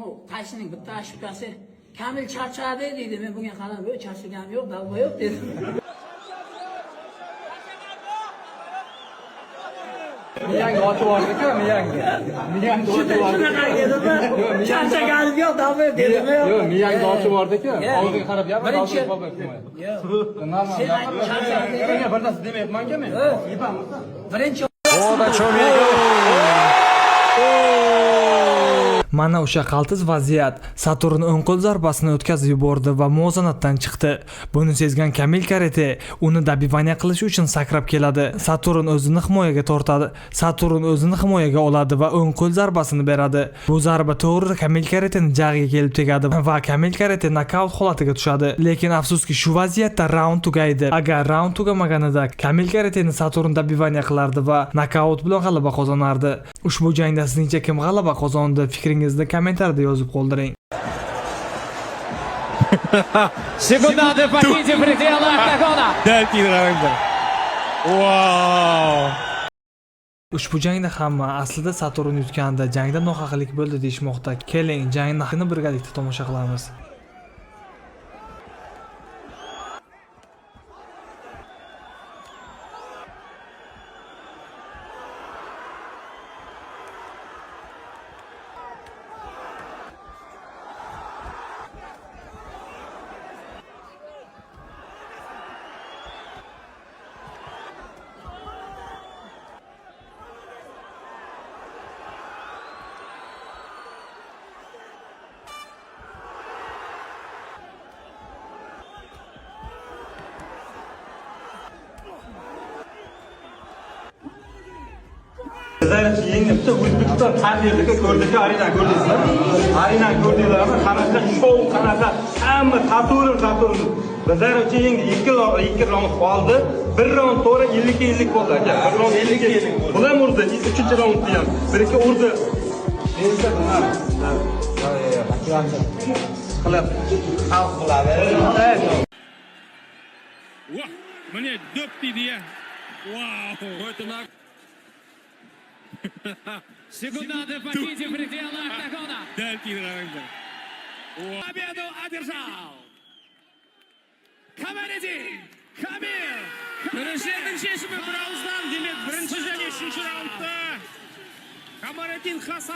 O Taşning bitta ashukasi Kamil charchadi deydi. Men bunga qarab, "Yo, charchaganim yo'q, dalba yo'q" dedim. Miyangi otib yubordi-ku, miyangi. Miyangi otib yubordi. Shunaqangi charchaganim yo'q, dalba yo'q dedim. Yo'q, miyangi otib yubordi-ku. Oldiga qarab gapir, Birinchi. Yo'q. Normal. Menga bir narsa demayapman-ku men. Birinchi Mana o'sha qaltis vaziyat Saturn o'ng qo'l zarbasini o'tkazib yubordi va muvozanatdan chiqdi. Buni sezgan Kamil Karate uni dabivaniya qilish uchun sakrab keladi. Saturn o'zini himoyaga tortadi. Saturn o'zini himoyaga oladi va o'ng qo'l zarbasini beradi. Bu zarba to'g'ri Kamil Karatening jag'iga kelib tegadi va Kamil Karate nokaut holatiga tushadi. Lekin afsuski shu vaziyatda raund tugaydi. Agar raund tugamaganida Kamil Karateni Saturn dabivaniya qilardi va nokaut bilan g'alaba qozonardi. Ushbu jangda sizningcha kim g'alaba qozondi? Fikringizni kommentariyada yozib qoldiring. Секундante покиньте пределы октагона. Ushbu jangda hamma aslida Saturn yutganda jangda nohaqlik bo'ldi deyishmoqda. Keling, jangni birgalikda tomosha qilamiz. Yengibdi O'zbekiston tarbiyaga ko'rdiki, arena ko'rdingizlar. Arena ko'rdinglarmi? Qanaqa shou, qanaqa hamma Saturn. Bizlar uchun yengdi. 2 raund qoldi. 1 raund to'g'ri 50-50 bo'ldi aka. 1 raund 50-50. Bular urdi. 3-chi raundda ham 1-2 urdi. Neyse bunlar. Qilib xalq biladi. Mana dop deydi-ya. Wow, o'tma. Секундante покиньте пределы октагона. Dal tiydiramanglar. Победу одержал Kamaleddin Kamil. Birinchining sheshimi birovizdan, demak, birinchi және 3-raundda Kamaleddin Hasan